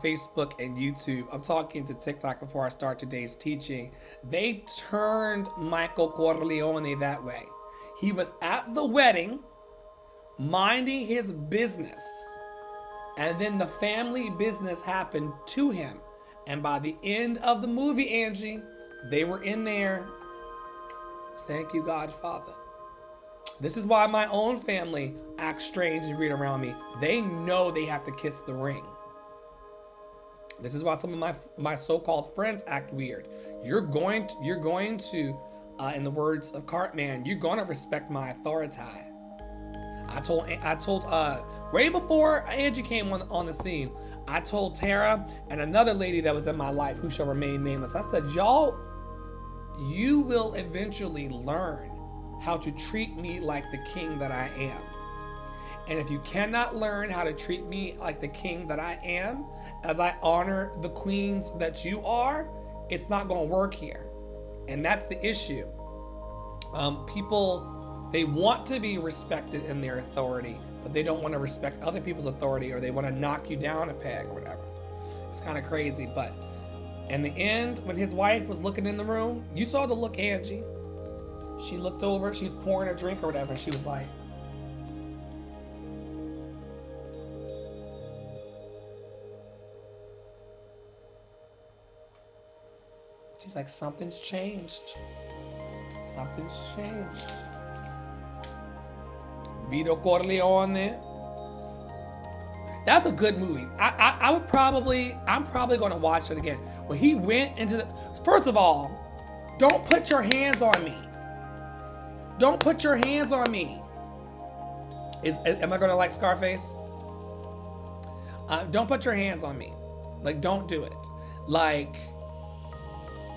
Facebook and YouTube. I'm talking to TikTok before I start today's teaching. They turned Michael Corleone that way. He was at the wedding, minding his business, and then the family business happened to him. And by the end of the movie, Angie, they were in there. Thank you, God, Father. This is why my own family acts strange and weird around me. They know they have to kiss the ring. This is why some of my so-called friends act weird. You're going to, in the words of Cartman, you're going to respect my authority. I told way before Angie came on the scene, I told Tara and another lady that was in my life who shall remain nameless. I said, y'all, you will eventually learn how to treat me like the king that I am. And if you cannot learn how to treat me like the king that I am, as I honor the queens that you are, it's not going to work here. And that's the issue. People, they want to be respected in their authority, but they don't want to respect other people's authority, or they want to knock you down a peg or whatever. It's kind of crazy. But in the end, when his wife was looking in the room, you saw the look, Angie. She looked over, she was pouring a drink or whatever, and she was like, she's like, something's changed. Something's changed. Vito Corleone. That's a good movie. I'm probably going to watch it again. When he went into the, first of all, don't put your hands on me. Don't put your hands on me. Am I going to like Scarface? Don't put your hands on me. Like, don't do it. Like,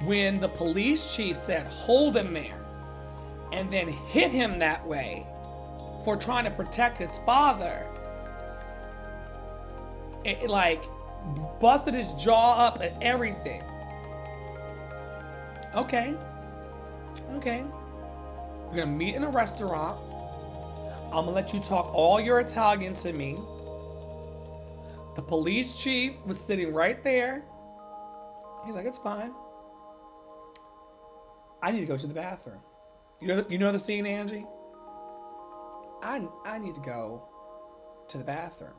when the police chief said, hold him there, and then hit him that way for trying to protect his father, it like busted his jaw up and everything. Okay. We're gonna meet in a restaurant. I'm gonna let you talk all your Italian to me. The police chief was sitting right there. He's like, it's fine. I need to go to the bathroom. You know the scene, Angie? I need to go to the bathroom.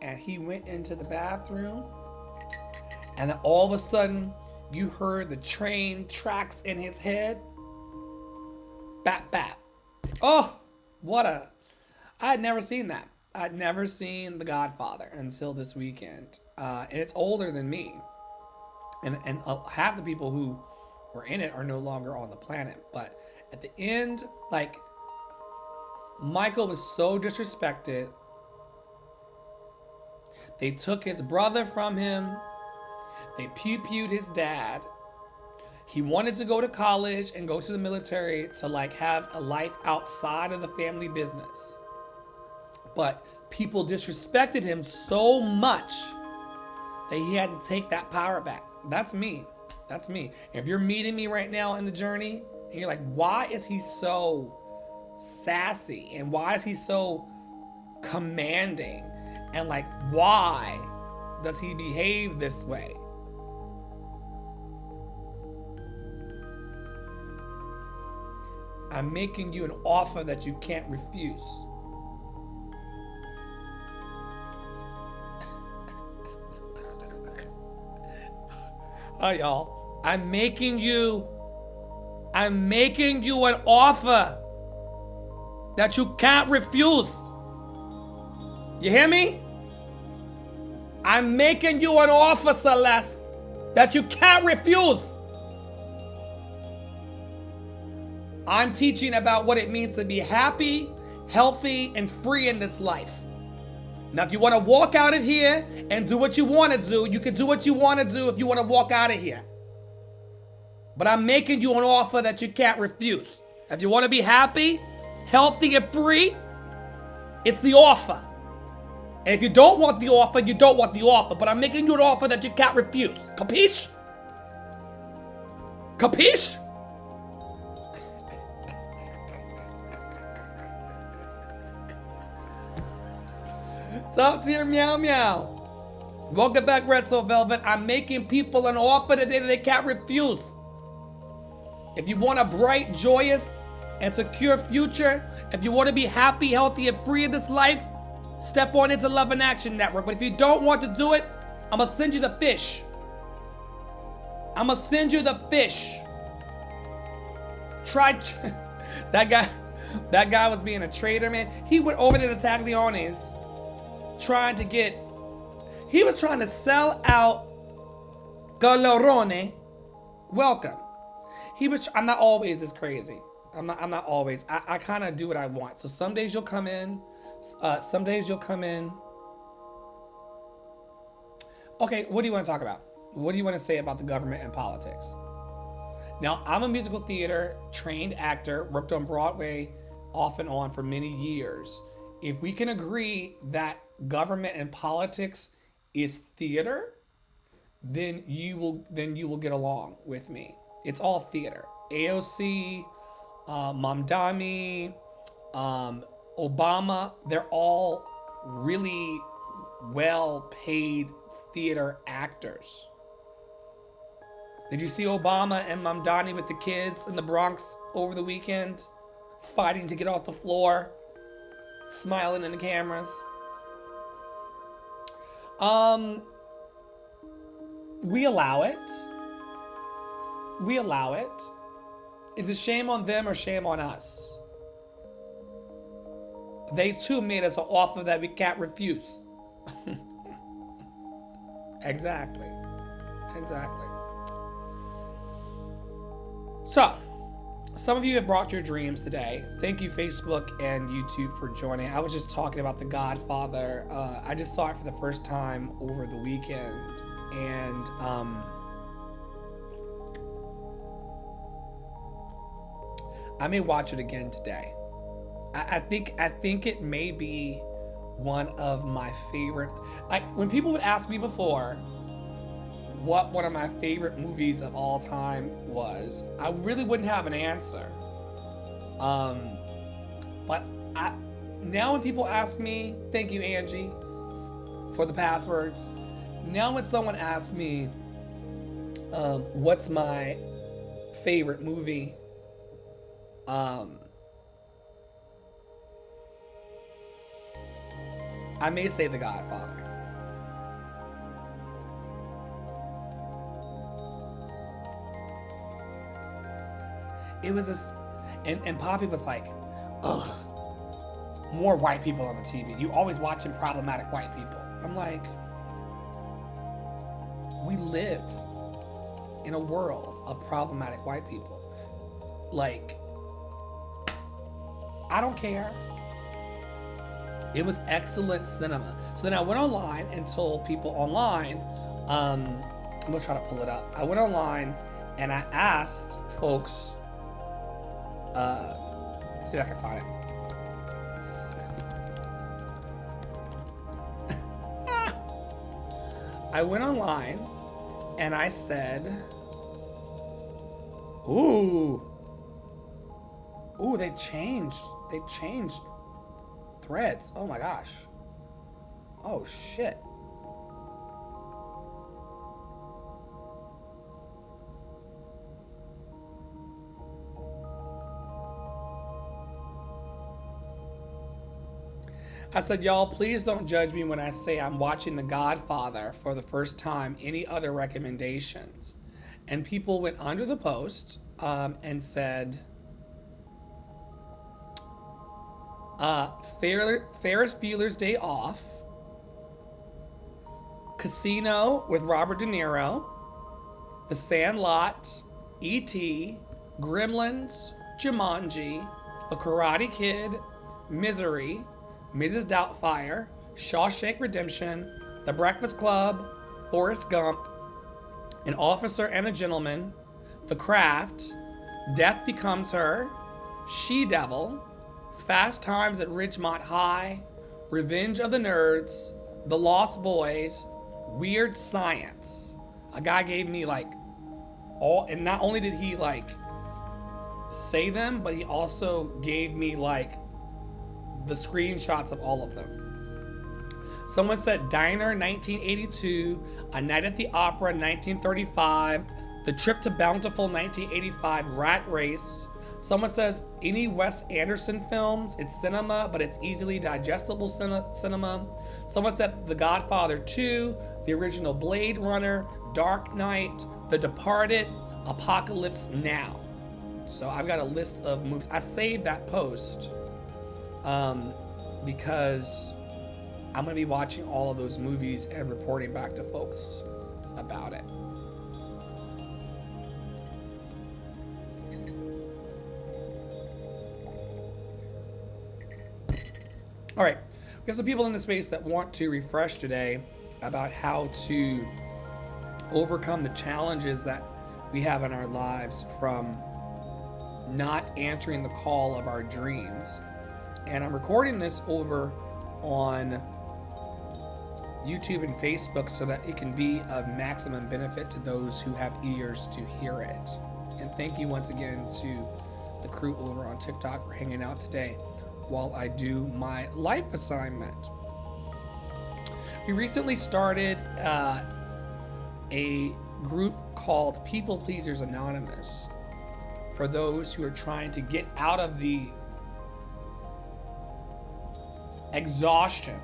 And he went into the bathroom, and then all of a sudden, you heard the train tracks in his head. Bap, bap. Oh, I had never seen that. I'd never seen The Godfather until this weekend. And it's older than me. And half the people who were in it are no longer on the planet. But at the end, like, Michael was so disrespected. They took his brother from him. They pew-pewed his dad. He wanted to go to college and go to the military to like have a life outside of the family business. But people disrespected him so much that he had to take that power back. That's me. That's me. If you're meeting me right now in the journey and you're like, why is he so sassy? And why is he so commanding? And like, why does he behave this way? I'm making you an offer that you can't refuse. Hi, y'all. I'm making you an offer that you can't refuse. You hear me? I'm making you an offer, Celeste, that you can't refuse. I'm teaching about what it means to be happy, healthy, and free in this life. Now, if you want to walk out of here and do what you want to do, you can do what you want to do if you want to walk out of here. But I'm making you an offer that you can't refuse. If you want to be happy, healthy, and free, it's the offer. And if you don't want the offer, you don't want the offer. But I'm making you an offer that you can't refuse. Capiche? Capiche? Talk to your meow meow. Welcome back, Red Soul Velvet. I'm making people an offer today that they can't refuse. If you want a bright, joyous, and secure future, if you want to be happy, healthy, and free in this life, step on into Love in Action Network. But if you don't want to do it, I'm going to send you the fish. I'm going to send you the fish. Try. That guy was being a traitor, man. He went over there to Taglioni's he was trying to sell out Calorone. Welcome. I'm not always this crazy. I'm not always. I kind of do what I want. So some days you'll come in. Some days you'll come in. Okay, what do you want to talk about? What do you want to say about the government and politics? Now, I'm a musical theater trained actor, worked on Broadway off and on for many years. If we can agree that government and politics is theater, then you will get along with me. It's all theater. AOC, Mamdani, Obama, they're all really well-paid theater actors. Did you see Obama and Mamdani with the kids in the Bronx over the weekend? Fighting to get off the floor, smiling in the cameras. We allow it. We allow it. It's a shame on them or shame on us. They too made us an offer that we can't refuse. Exactly. So, some of you have brought your dreams today. Thank you, Facebook and YouTube, for joining. I was just talking about The Godfather. I just saw it for the first time over the weekend, and I may watch it again today. I think it may be one of my favorite. Like, when people would ask me before what one of my favorite movies of all time was, I really wouldn't have an answer. But now when people ask me, thank you, Angie, for the passwords. Now when someone asks me, what's my favorite movie, I may say The Godfather. It was just, and Poppy was like, ugh, more white people on the TV. You always watching problematic white people. I'm like, we live in a world of problematic white people. Like, I don't care. It was excellent cinema. So then I went online and told people online, I'm gonna try to pull it up. I went online and I asked folks, let's see if I can find it. I went online and I said, ooh, they've changed threads. Oh my gosh. Oh shit. I said, y'all, please don't judge me when I say I'm watching The Godfather for the first time. Any other recommendations? And people went under the post and said, Ferris Bueller's Day Off, Casino with Robert De Niro, The Sandlot, E.T., Gremlins, Jumanji, The Karate Kid, Misery, Mrs. Doubtfire, Shawshank Redemption, The Breakfast Club, Forrest Gump, An Officer and a Gentleman, The Craft, Death Becomes Her, She-Devil, Fast Times at Ridgemont High, Revenge of the Nerds, The Lost Boys, Weird Science. A guy gave me like all, and not only did he like say them, but he also gave me like the screenshots of all of them. Someone said Diner 1982, A Night at the Opera 1935, The Trip to Bountiful 1985, Rat Race. Someone says any Wes Anderson films, it's cinema, but it's easily digestible cinema. Someone said The Godfather 2, the original Blade Runner, Dark Knight, The Departed, Apocalypse Now. So I've got a list of movies. I saved that post because I'm going to be watching all of those movies and reporting back to folks about it. All right, we have some people in the space that want to refresh today about how to overcome the challenges that we have in our lives from not answering the call of our dreams. And I'm recording this over on YouTube and Facebook so that it can be of maximum benefit to those who have ears to hear it. And thank you once again to the crew over on TikTok for hanging out today while I do my life assignment. We recently started a group called People Pleasers Anonymous for those who are trying to get out of the exhaustion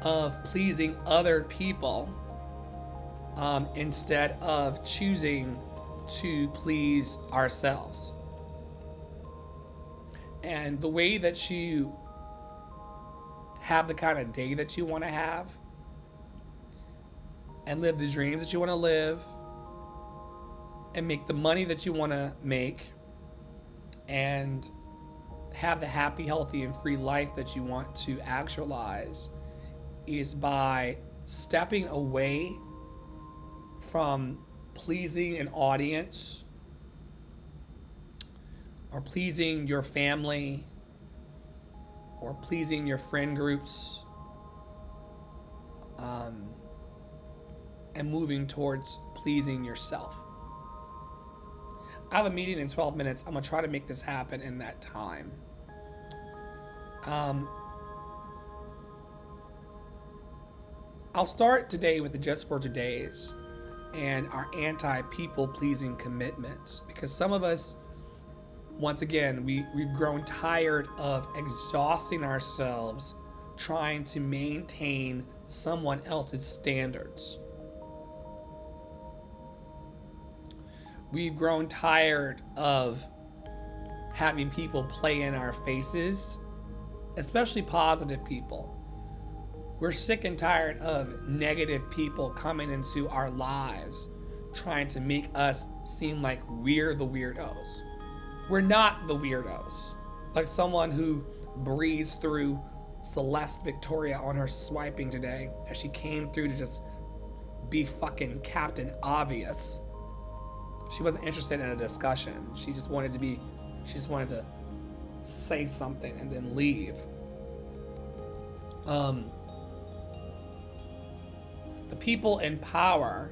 of pleasing other people instead of choosing to please ourselves. And the way that you have the kind of day that you want to have and live the dreams that you want to live and make the money that you want to make and have the happy, healthy, and free life that you want to actualize is by stepping away from pleasing an audience or pleasing your family or pleasing your friend groups, and moving towards pleasing yourself. I have a meeting in 12 minutes. I'm going to try to make this happen in that time. I'll start today with the Just for Todays and our anti-people pleasing commitments, because some of us, once again, we've grown tired of exhausting ourselves trying to maintain someone else's standards. We've grown tired of having people play in our faces, especially positive people. We're sick and tired of negative people coming into our lives trying to make us seem like we're the weirdos. We're not the weirdos. Like someone who breezed through Celeste Victoria on her swiping today as she came through to just be fucking Captain Obvious. She wasn't interested in a discussion. She just wanted to say something and then leave. The people in power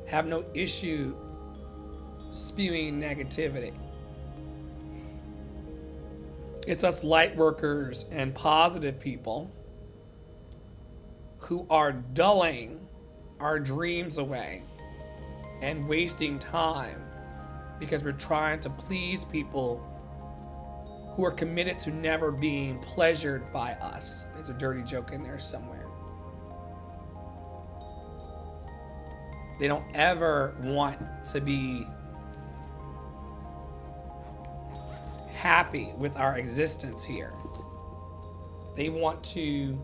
have no issue spewing negativity. It's us light workers and positive people who are dulling our dreams away and wasting time because we're trying to please people who are committed to never being pleasured by us. There's a dirty joke in there somewhere. They don't ever want to be happy with our existence here. They want to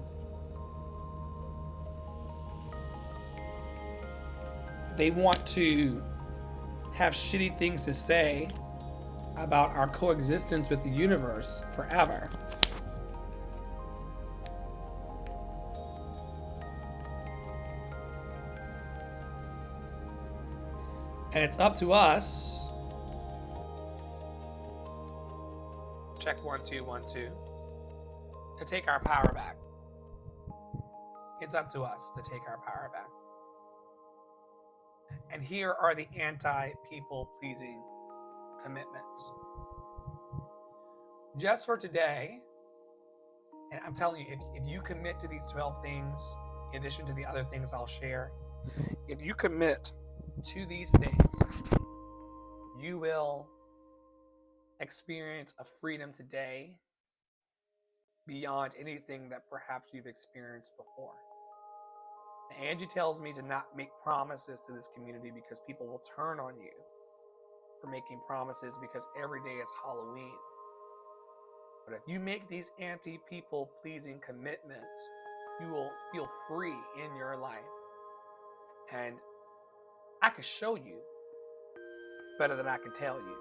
have shitty things to say about our coexistence with the universe forever. And it's up to us. Check 1 2 1 2. To take our power back. It's up to us to take our power back. And here are the anti-people pleasing commitments. Just for today, And I'm telling you, if you commit to these 12 things, in addition to the other things I'll share, if you commit to these things, you will experience a freedom today beyond anything that perhaps you've experienced before. Angie tells me to not make promises to this community because people will turn on you for making promises, because every day is Halloween. But if you make these anti-people pleasing commitments, you will feel free in your life. And I can show you better than I can tell you.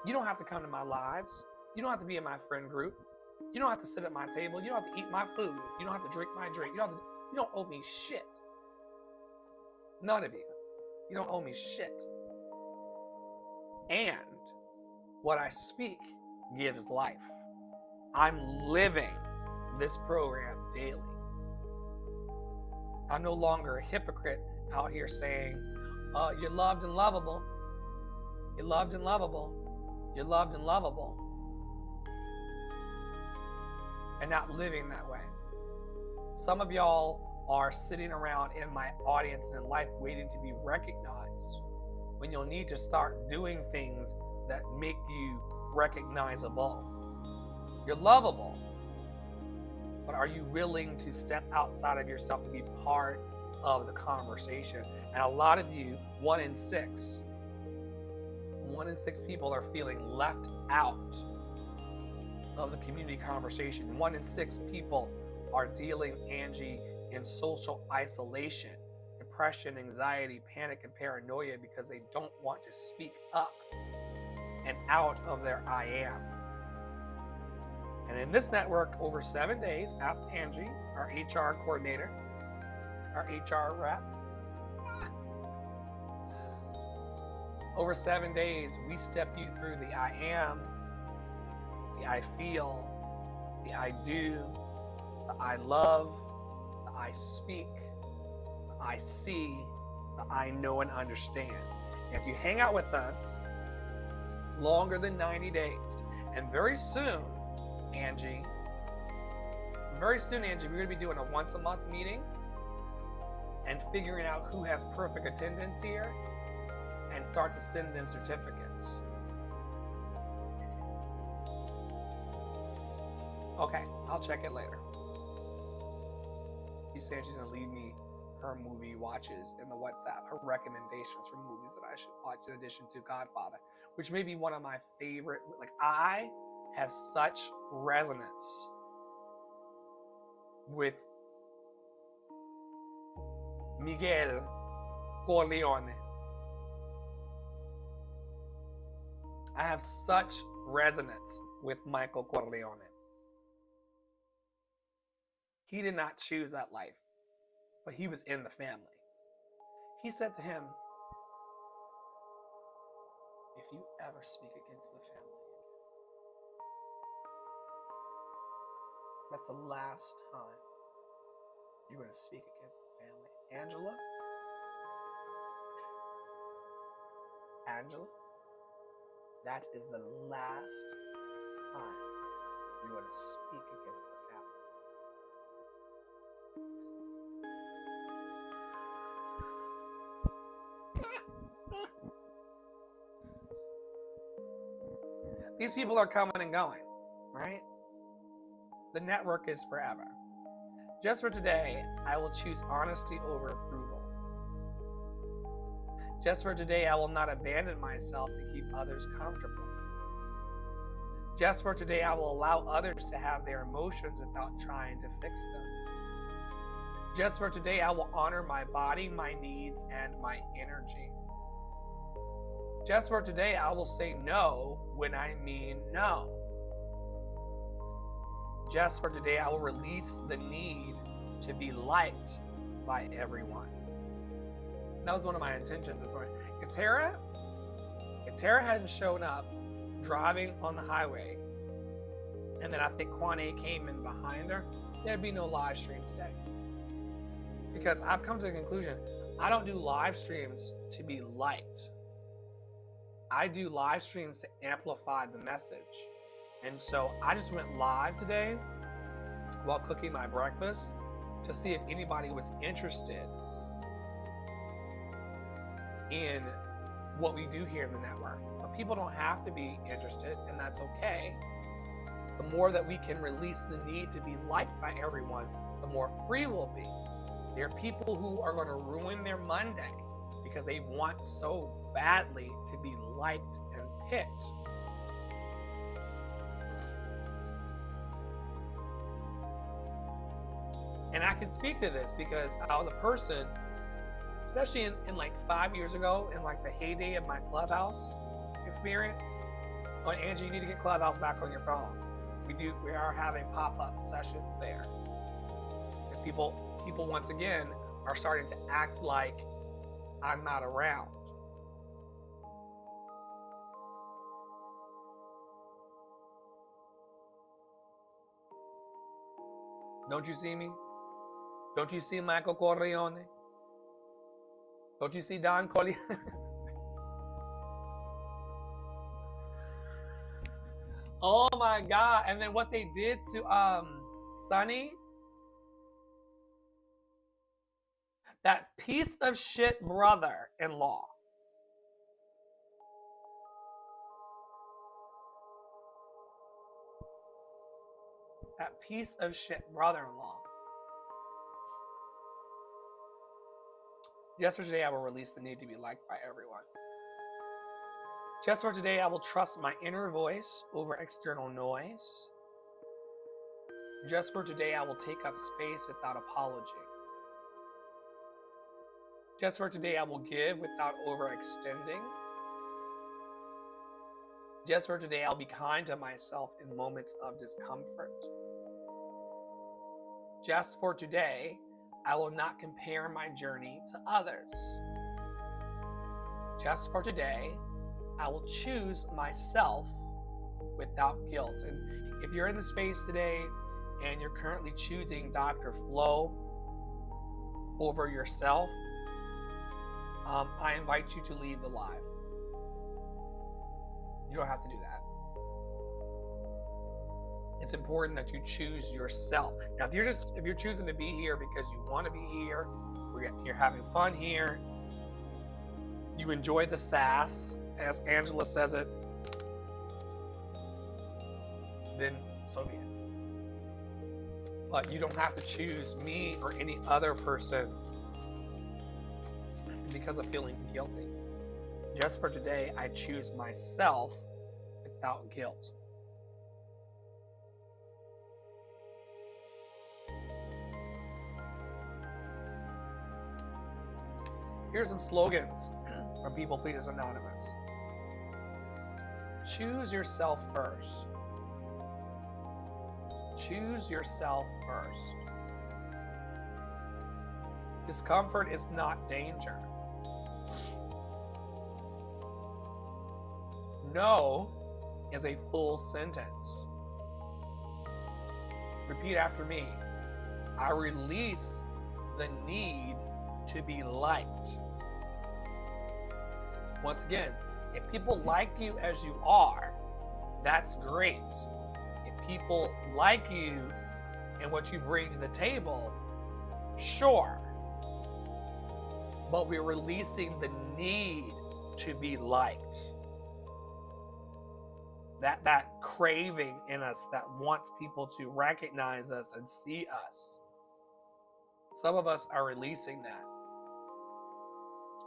You don't have to come to my lives. You don't have to be in my friend group. You don't have to sit at my table. You don't have to eat my food. You don't have to drink my drink. You don't owe me shit. None of you. You don't owe me shit. And what I speak gives life. I'm living this program daily. I'm no longer a hypocrite out here saying, you're loved and lovable. You're loved and lovable. You're loved and lovable. And not living that way. Some of y'all are sitting around in my audience and in life waiting to be recognized, when you'll need to start doing things that make you recognizable. You're lovable, but are you willing to step outside of yourself to be part of the conversation? And a lot of you, 1 in 6 people are feeling left out of the community conversation. 1 in 6 people are dealing, Angie, in social isolation, depression, anxiety, panic, and paranoia because they don't want to speak up and out of their I am. And in this network, over 7 days, ask Angie, our HR coordinator, our HR rep. Over 7 days, we step you through the I am, the I feel, the I do, the I love, the I speak, the I see, the I know and understand. And if you hang out with us longer than 90 days, and very soon, Angie, we're going to be doing a once a month meeting and figuring out who has perfect attendance here and start to send them certificates. Okay, I'll check it later. She said she's going to leave me her movie watches in the WhatsApp, her recommendations for movies that I should watch in addition to Godfather, which may be one of my favorite. Like, I have such resonance with Miguel Corleone. I have such resonance with Michael Corleone. He did not choose that life, but he was in the family. He said to him, if you ever speak against the family, that's the last time you're going to speak against the family. Angela, that is the last time you're going to speak against the family. These people are coming and going, right? The network is forever. Just for today, I will choose honesty over approval. Just for today, I will not abandon myself to keep others comfortable. Just for today, I will allow others to have their emotions without trying to fix them. Just for today, I will honor my body, my needs, and my energy. Just for today, I will say no when I mean no. Just for today, I will release the need to be liked by everyone. That was one of my intentions this morning. If Tara hadn't shown up driving on the highway, and then I think Kwane came in behind her, there'd be no live stream today. Because I've come to the conclusion, I don't do live streams to be liked. I do live streams to amplify the message. And so I just went live today while cooking my breakfast to see if anybody was interested in what we do here in the network. But people don't have to be interested, and that's okay. The more that we can release the need to be liked by everyone, the more free we'll be. There are people who are going to ruin their Monday because they want so badly to be liked and picked. And I can speak to this because I was a person, especially in like 5 years ago, in like the heyday of my Clubhouse experience. Oh, Angie, you need to get Clubhouse back on your phone. We are having pop-up sessions there. Because people once again are starting to act like I'm not around. Don't you see me? Don't you see Michael Corleone? Don't you see Don Corleone? Oh my God. And then what they did to Sonny, that piece of shit brother-in-law. That piece of shit brother-in-law. Just for today, I will release the need to be liked by everyone. Just for today, I will trust my inner voice over external noise. Just for today, I will take up space without apology. Just for today, I will give without overextending. Just for today, I'll be kind to myself in moments of discomfort. Just for today, I will not compare my journey to others. Just for today, I will choose myself without guilt. And if you're in the space today and you're currently choosing Dr. Flo over yourself, I invite you to leave the live. You don't have to do that. It's important that you choose yourself. Now, if you're choosing to be here because you want to be here, you're having fun here, you enjoy the sass, as Angela says it, then so be it. But you don't have to choose me or any other person because of feeling guilty. Just for today, I choose myself without guilt. Here's some slogans from People Pleasers Anonymous. Choose yourself first. Choose yourself first. Discomfort is not danger. No is a full sentence. Repeat after me. I release the need to be liked. Once again, if people like you as you are, that's great. If people like you and what you bring to the table, sure. But we're releasing the need to be liked. That craving in us that wants people to recognize us and see us. Some of us are releasing that.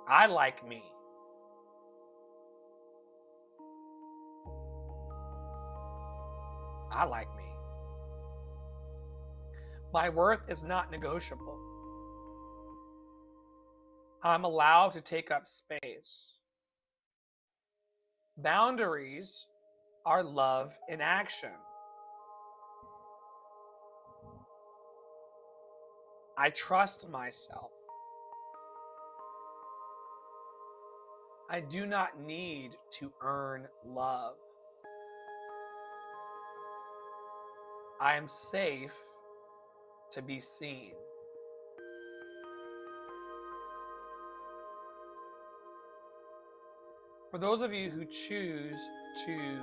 I like me. I like me. My worth is not negotiable. I'm allowed to take up space. Boundaries are love in action. I trust myself. I do not need to earn love. I am safe to be seen. For those of you who choose to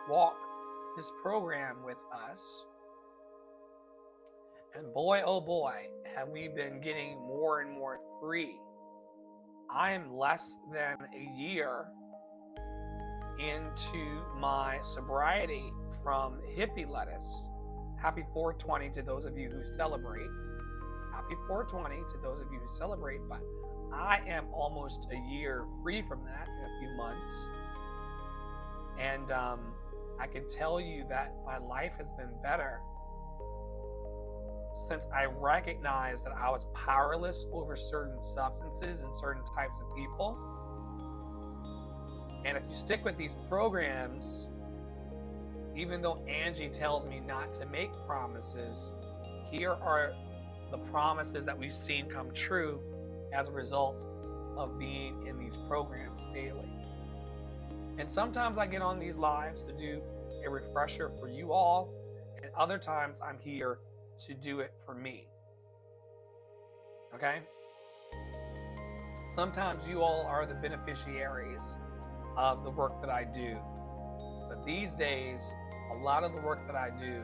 walk this program with us, And boy, oh boy, have we been getting more and more free. I am less than a year into my sobriety from hippie lettuce. Happy 420 to those of you who celebrate. Happy 420 to those of you who celebrate, but I am almost a year free from that in a few months. And I can tell you that my life has been better since I recognized that I was powerless over certain substances and certain types of people. And if you stick with these programs, even though Angie tells me not to make promises, here are the promises that we've seen come true as a result of being in these programs daily. And sometimes I get on these lives to do a refresher for you all, and other times I'm here to do it for me. Okay? Sometimes you all are the beneficiaries of the work that I do. But these days, a lot of the work that I do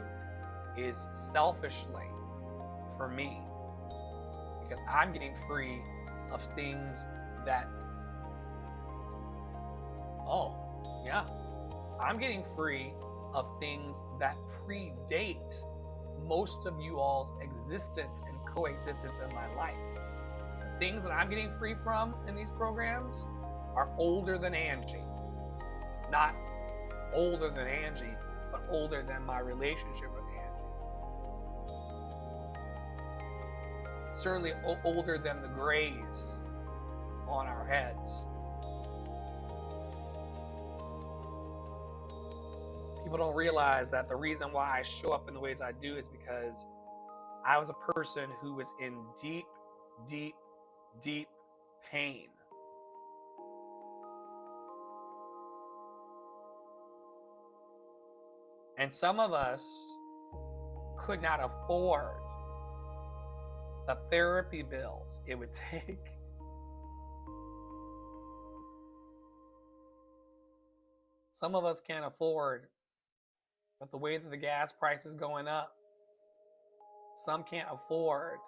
is selfishly for me, because I'm getting free of things that, I'm getting free of things that predate most of you all's existence and coexistence in my life. The things that I'm getting free from in these programs are older than Angie. Not older than Angie, but older than my relationship with Angie. Certainly older than the grays on our heads. People don't realize that the reason why I show up in the ways I do is because I was a person who was in deep, deep, deep pain. And some of us could not afford the therapy bills it would take. Some of us can't afford, with the way that the gas price is going up, some can't afford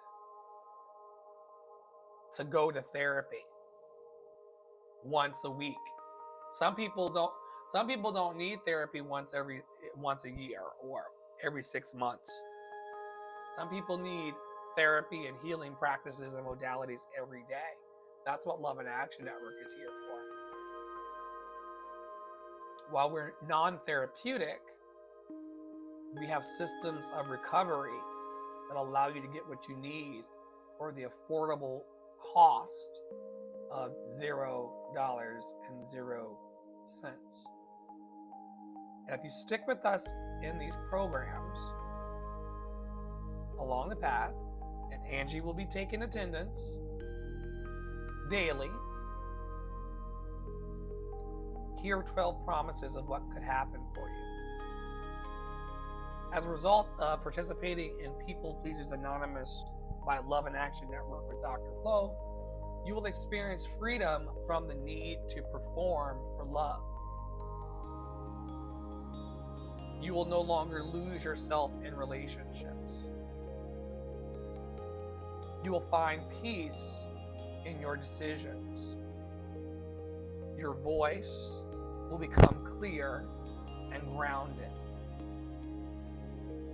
to go to therapy once a week. Some people don't need therapy once a year or every 6 months. Some people need therapy and healing practices and modalities every day. That's what Love in Action Network is here for. While we're non-therapeutic, we have systems of recovery that allow you to get what you need for the affordable cost of $0.00. And if you stick with us in these programs along the path, and Angie will be taking attendance daily, here are 12 promises of what could happen for you. As a result of participating in People Pleasers Anonymous by Love in Action Network with Dr. Flo, you will experience freedom from the need to perform for love. You will no longer lose yourself in relationships. You will find peace in your decisions. Your voice will become clear and grounded.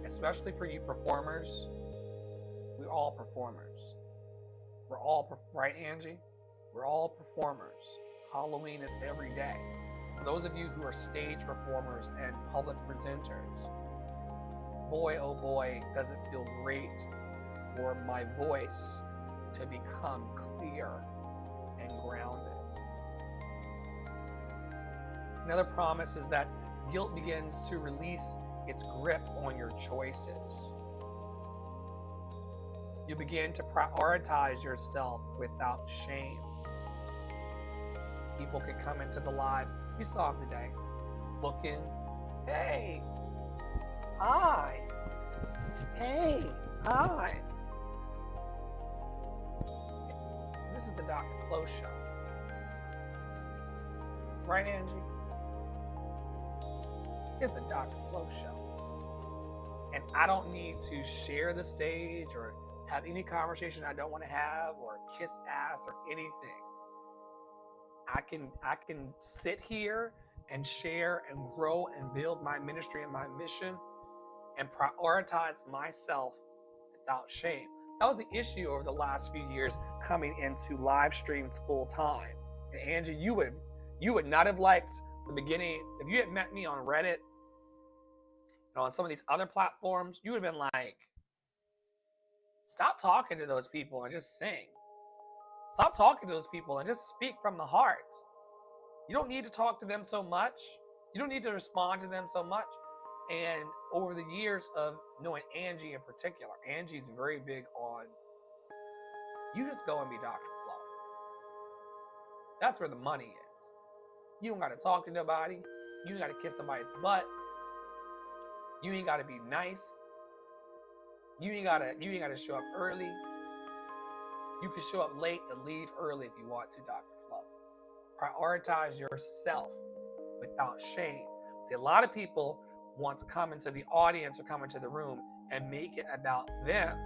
Especially for you performers, we're all performers. We're all, right, Angie? We're all performers. Halloween is every day. For those of you who are stage performers and public presenters, boy, oh boy, does it feel great for my voice to become clear and grounded. Another promise is that guilt begins to release its grip on your choices. You begin to prioritize yourself without shame. People can come into the live. We saw him today, looking, hey, hi, hey, hi. This is the Dr. Flo Show. Right, Angie? It's the Dr. Flo Show. And I don't need to share the stage or have any conversation I don't want to have or kiss ass or anything. I can sit here and share and grow and build my ministry and my mission and prioritize myself without shame. That was the issue over the last few years coming into live streams full time. And Angie, you would not have liked the beginning. If you had met me on Reddit and on some of these other platforms, you would have been like, stop talking to those people and just sing. Stop talking to those people and just speak from the heart. You don't need to talk to them so much. You don't need to respond to them so much. And over the years of knowing Angie in particular, Angie's very big on, you just go and be Dr. Flo. That's where the money is. You don't got to talk to nobody. You ain't got to kiss somebody's butt. You ain't got to be nice. You ain't got to show up early. You can show up late and leave early if you want to, Dr. Flo. Prioritize yourself without shame. See, a lot of people want to come into the audience or come into the room and make it about them.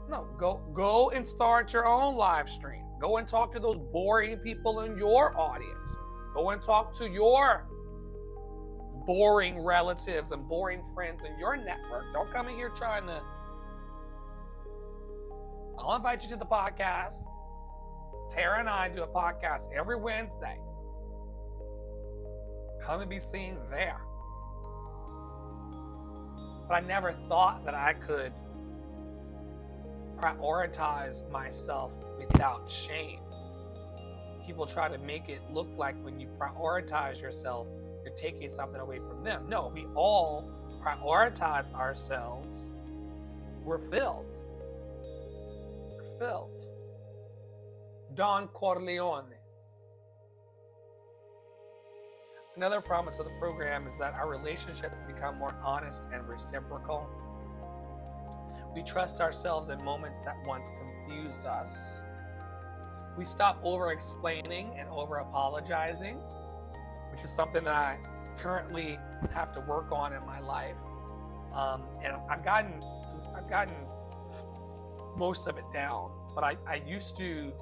No, go and start your own live stream. Go and talk to those boring people in your audience. Go and talk to your boring relatives and boring friends in your network. Don't come in here trying to... I'll invite you to the podcast. Tara and I do a podcast every Wednesday. Come and be seen there. But I never thought that I could prioritize myself without shame. People try to make it look like when you prioritize yourself, you're taking something away from them. No, we all prioritize ourselves. We're filled. We're filled. Don Corleone. Another promise of the program is that our relationships become more honest and reciprocal. We trust ourselves in moments that once confused us. We stop over-explaining and over-apologizing, which is something that I currently have to work on in my life. And I've gotten most of it down, but I used to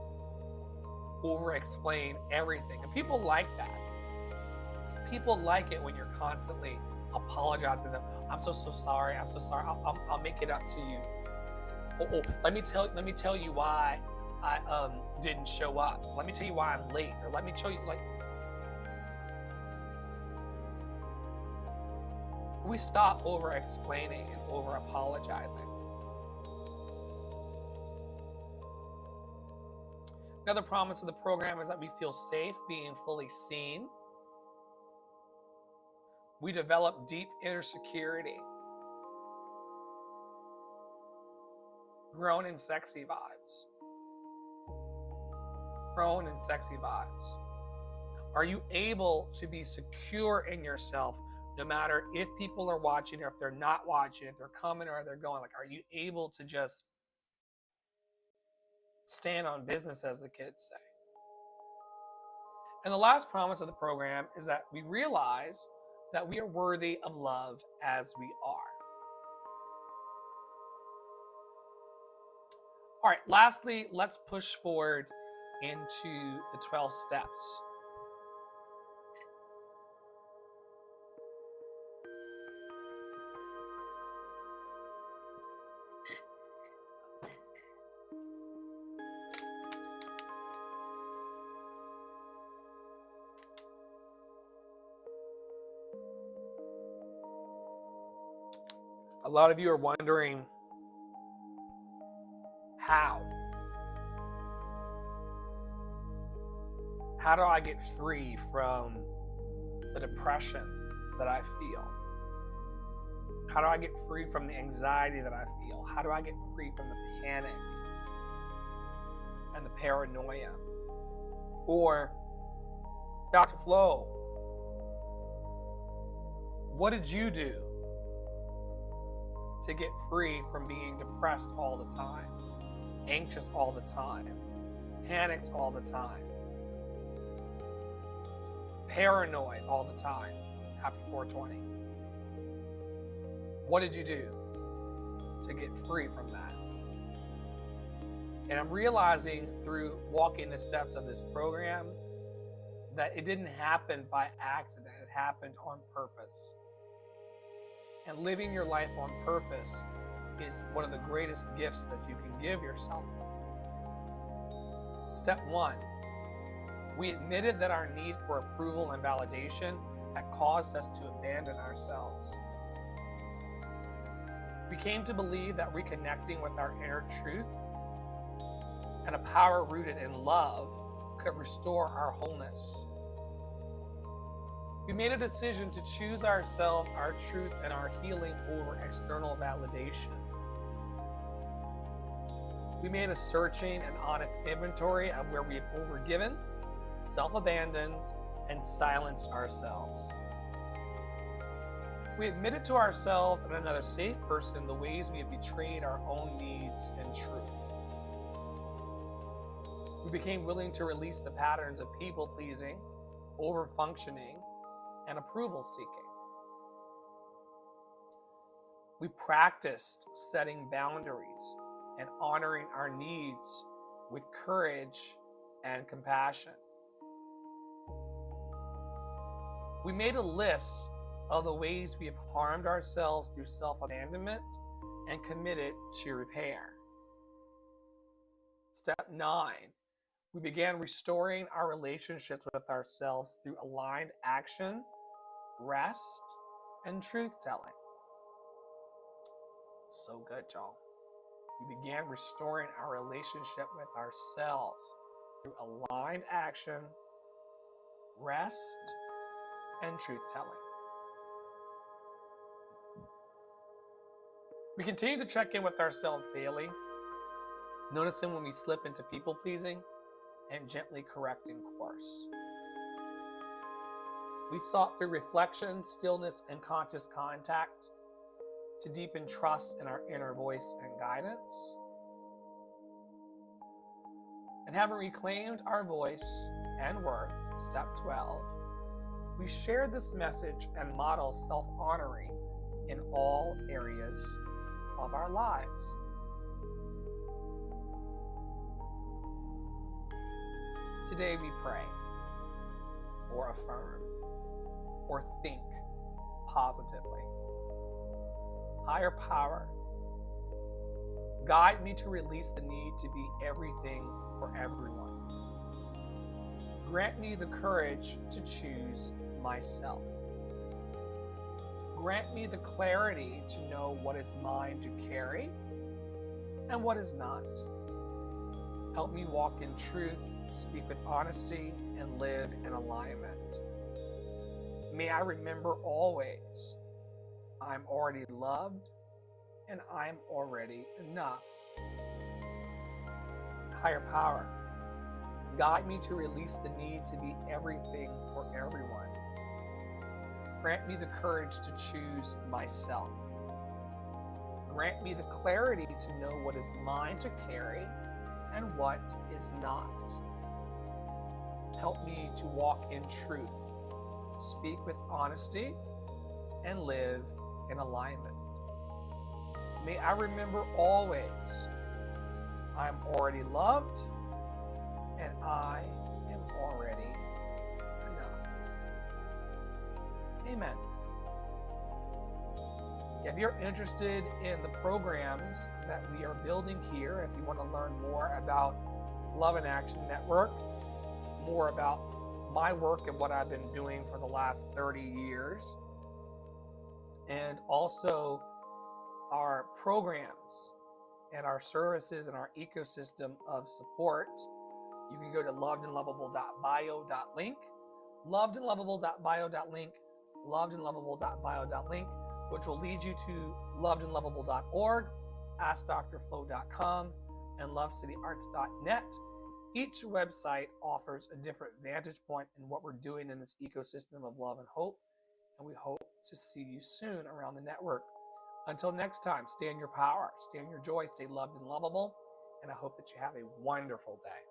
over-explain everything, and people like that. People like it when you're constantly apologizing to them. I'm so sorry. I'm so sorry. I'll make it up to you. Oh, let me tell you why I didn't show up. Let me tell you why I'm late, or let me tell you, like, we stop over-explaining and over-apologizing. Another promise of the program is that we feel safe being fully seen. We develop deep inner security. Grown and sexy vibes. Grown and sexy vibes. Are you able to be secure in yourself no matter if people are watching or if they're not watching, if they're coming or they're going? Like, are you able to just stand on business, as the kids say? And the last promise of the program is that we realize that we are worthy of love as we are. All right, lastly, let's push forward into the 12 steps. A lot of you are wondering, how? How do I get free from the depression that I feel? How do I get free from the anxiety that I feel? How do I get free from the panic and the paranoia? Or, Dr. Flo, what did you do to get free from being depressed all the time, anxious all the time, panicked all the time, paranoid all the time? Happy 420. What did you do to get free from that? And I'm realizing through walking the steps of this program that it didn't happen by accident. It happened on purpose. And living your life on purpose is one of the greatest gifts that you can give yourself. Step 1, we admitted that our need for approval and validation had caused us to abandon ourselves. We came to believe that reconnecting with our inner truth and a power rooted in love could restore our wholeness. We made a decision to choose ourselves, our truth, and our healing over external validation. We made a searching and honest inventory of where we have overgiven, self-abandoned, and silenced ourselves. We admitted to ourselves and another safe person the ways we have betrayed our own needs and truth. We became willing to release the patterns of people-pleasing, over-functioning, and approval-seeking. We practiced setting boundaries and honoring our needs with courage and compassion. We made a list of the ways we have harmed ourselves through self-abandonment and committed to repair. Step 9, we began restoring our relationships with ourselves through aligned action, rest, and truth-telling. So good, y'all. We began restoring our relationship with ourselves through aligned action, rest, and truth-telling. We continue to check in with ourselves daily, noticing when we slip into people-pleasing and gently correcting course. We sought through reflection, stillness, and conscious contact to deepen trust in our inner voice and guidance. And having reclaimed our voice and worth, step 12, we share this message and model self-honoring in all areas of our lives. Today we pray, or affirm, or think positively. Higher power, guide me to release the need to be everything for everyone. Grant me the courage to choose myself. Grant me the clarity to know what is mine to carry and what is not. Help me walk in truth, speak with honesty, and live in alignment. May I remember always, I'm already loved and I'm already enough. Higher power, guide me to release the need to be everything for everyone. Grant me the courage to choose myself. Grant me the clarity to know what is mine to carry and what is not. Help me to walk in truth, speak with honesty, and live in alignment. May I remember always, I'm already loved and I am already enough. Amen. If you're interested in the programs that we are building here, if you want to learn more about Love in Action Network, more about my work and what I've been doing for the last 30 years, and also our programs and our services and our ecosystem of support, you can go to lovedandlovable.bio.link, lovedandlovable.bio.link, lovedandlovable.bio.link, which will lead you to lovedandlovable.org, askdrflo.com, and lovecityarts.net. Each website offers a different vantage point in what we're doing in this ecosystem of love and hope, and we hope to see you soon around the network. Until next time, stay in your power, stay in your joy, stay loved and lovable, and I hope that you have a wonderful day.